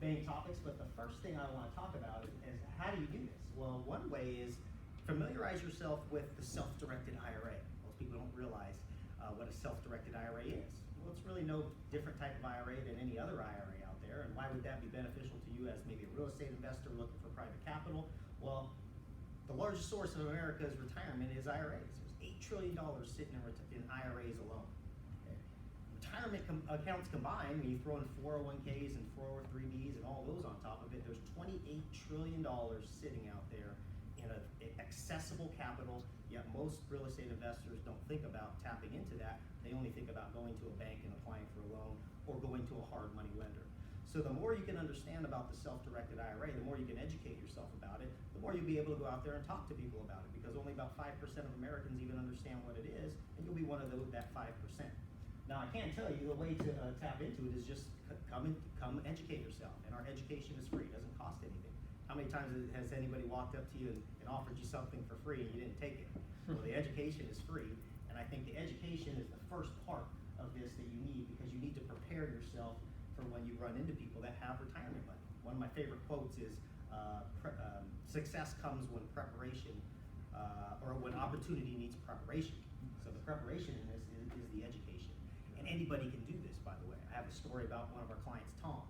main topics, but the first thing I want to talk about is how do you do this? Well, one way is familiarize yourself with the self-directed IRA. Most people don't realize what a self-directed IRA is. Well, it's really no different type of IRA than any other IRA out there, and why would that be beneficial to you as maybe a real estate investor looking for private capital? Well, the largest source of America's retirement is IRAs. There's $8 trillion sitting in IRAs alone. Okay. Retirement accounts combined, when you throw in 401ks and 403bs and all those on top of it, there's $28 trillion sitting out there in an accessible capital, yet most real estate investors don't think about tapping into that. They only think about going to a bank and applying for a loan or going to a hard money lender. So the more you can understand about the self-directed IRA, the more you can educate yourself about it, the more you'll be able to go out there and talk to people about it, because only about 5% of Americans even understand what it is, and you'll be one of those, that 5%. Now, I can't tell you the way to tap into it is just come educate yourself, and our education is free. It doesn't cost anything. How many times has anybody walked up to you and offered you something for free and you didn't take it? Well, the education is free, and I think the education is the first part of this that you need, because you need to prepare yourself for when you run into people that have retirement money. One of my favorite quotes is, success comes when preparation, or when opportunity needs preparation. So the preparation in this is the education. And anybody can do this, by the way. I have a story about one of our clients, Tom.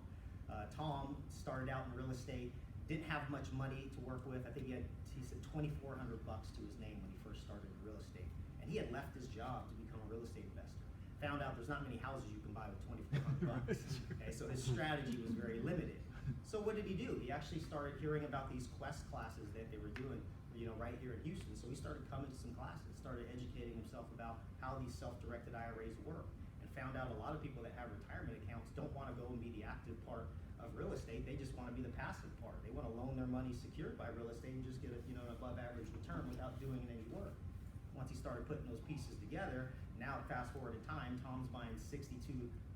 Tom started out in real estate, didn't have much money to work with. I think he said $2,400 to his name when he first started in real estate. And he had left his job to become a real estate investor. Found out there's not many houses you can buy with $2,400. Okay, so his strategy was very limited. So what did he do? He actually started hearing about these Quest classes that they were doing, right here in Houston. So he started coming to some classes, started educating himself about how these self-directed IRAs work, and found out a lot of people that have retirement accounts don't want to go and be the active part of real estate. They just want to be the passive part. They want to loan their money secured by real estate and just get an above average return without doing any work. Once he started putting those pieces together, now fast forward in time, Tom's buying 62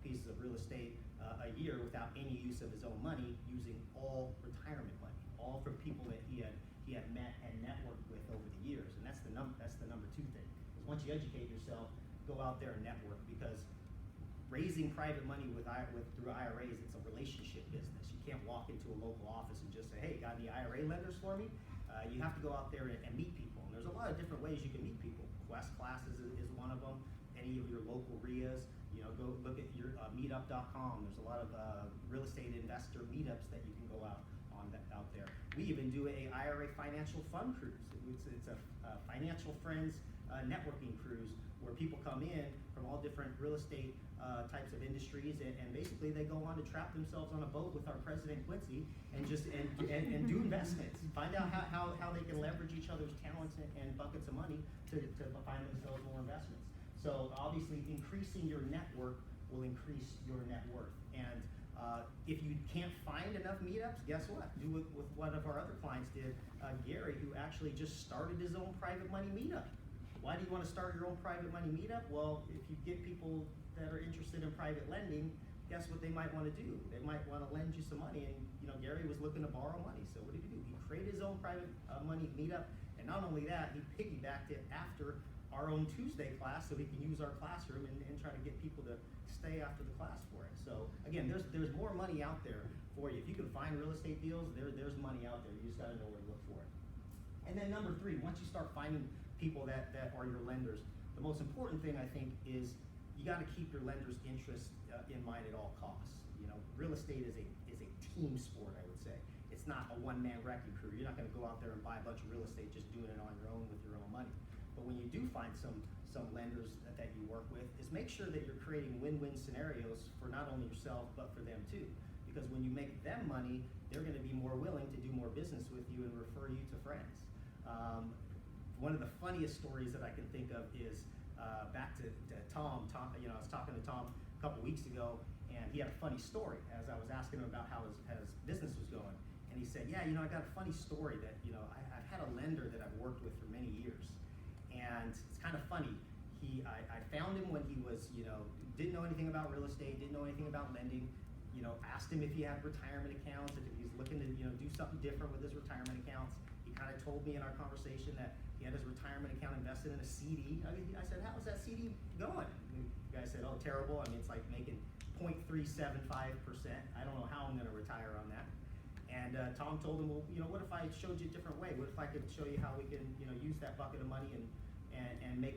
pieces of real estate a year without any use of his own money, using all retirement money, all from people that he had met and networked with over the years. And that's the number two thing. Is once you educate yourself, go out there and network, because raising private money through IRAs, it's a relationship business. You can't walk into a local office and just say, hey, got any IRA lenders for me? You have to go out there and meet people. And there's a lot of different ways you can meet people. Quest classes is one of them. Any of your local RIAs, go look at your meetup.com. There's a lot of real estate investor meetups that you can go out there. We even do a IRA financial fund cruise. It's a financial friends networking cruise where people come in from all different real estate types of industries, and basically they go on to trap themselves on a boat with our president Quincy and just and do investments. Find out how they can leverage each other's talents and buckets of money to find themselves more investments. So obviously increasing your network will increase your net worth. And if you can't find enough meetups, guess what? Do with one of our other clients did, Gary, who actually just started his own private money meetup. Why do you want to start your own private money meetup? Well, if you get people that are interested in private lending, guess what they might want to do? They might want to lend you some money, and Gary was looking to borrow money. So what did he do? He created his own private money meetup, and not only that, he piggybacked it after our own Tuesday class, so he can use our classroom and try to get people to stay after the class for it. So again, there's more money out there for you. If you can find real estate deals, there's money out there. You just got to know where to look for it. And then number three, once you start finding people that are your lenders, the most important thing I think is you got to keep your lender's interest in mind at all costs. Real estate is a team sport, I would say. It's not a one-man wrecking crew. You're not going to go out there and buy a bunch of real estate just doing it on your own with your own money. But when you do find some lenders that you work with, is make sure that you're creating win-win scenarios for not only yourself but for them too. Because when you make them money, they're going to be more willing to do more business with you and refer you to friends. One of the funniest stories that I can think of is back to Tom. I was talking to Tom a couple weeks ago, and he had a funny story as I was asking him about how his business was going. And he said, I got a funny story that, I've had a lender that I've worked with for many years. And it's kind of funny. I found him when he was, didn't know anything about real estate, didn't know anything about lending. Asked him if he had retirement accounts, if he's looking to, do something different with his retirement accounts. He kind of told me in our conversation that he had his retirement account invested in a CD. I said, how's that CD going? And the guy said, oh, terrible. I mean, it's like making 0.375%. I don't know how I'm going to retire on that. And Tom told him, well, what if I showed you a different way? What if I could show you how we can, use that bucket of money and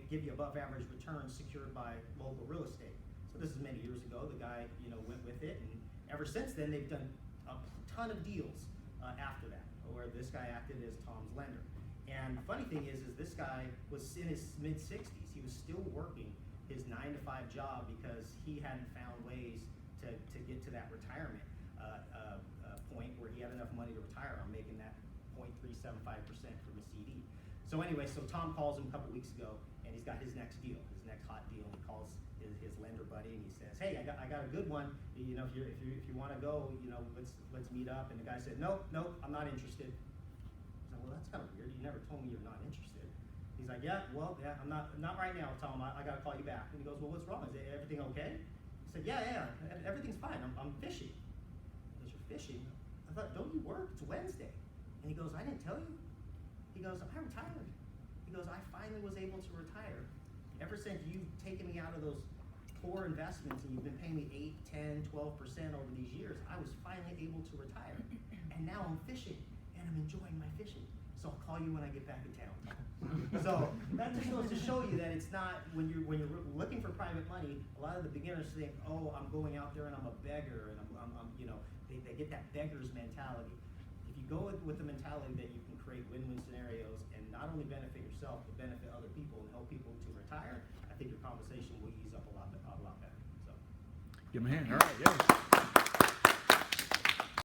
give you above average returns secured by local real estate? So this is many years ago. The guy, went with it, and ever since then they've done a ton of deals after that, where this guy acted as Tom's lender. And the funny thing is this guy was in his mid-60s. He was still working his 9-to-5 job because he hadn't found ways to get to that retirement point where he had enough money to retire on making that 0.375% from a CD. So anyway, so Tom calls him a couple weeks ago, and he's got his next deal, his next hot deal. He calls his lender buddy, and he says, "Hey, I got a good one. If you want to go, let's meet up." And the guy said, "Nope, I'm not interested." I said, "Well, that's kind of weird. You never told me you're not interested." He's like, "Yeah, I'm not right now, Tom. I got to call you back." And he goes, "Well, what's wrong? Is everything okay?" He said, "Yeah, everything's fine. I'm fishing." He goes, "You're fishing? I thought, don't you work? It's Wednesday." And he goes, "I didn't tell you." He goes, "I retired." He goes, "I finally was able to retire. Ever since you've taken me out of those poor investments and you've been paying me 8, 10, 12% over these years, I was finally able to retire. And now I'm fishing, and I'm enjoying my fishing. So I'll call you when I get back in town." So that just goes to show you that it's not, when you're looking for private money, a lot of the beginners think, "Oh, I'm going out there and I'm a beggar," and they get that beggar's mentality. If you go with the mentality that you can create win-win scenarios and not only benefit yourself, but benefit other people and help people to retire, I think your conversation will ease up a lot better. So. Give him a hand. All right, yeah.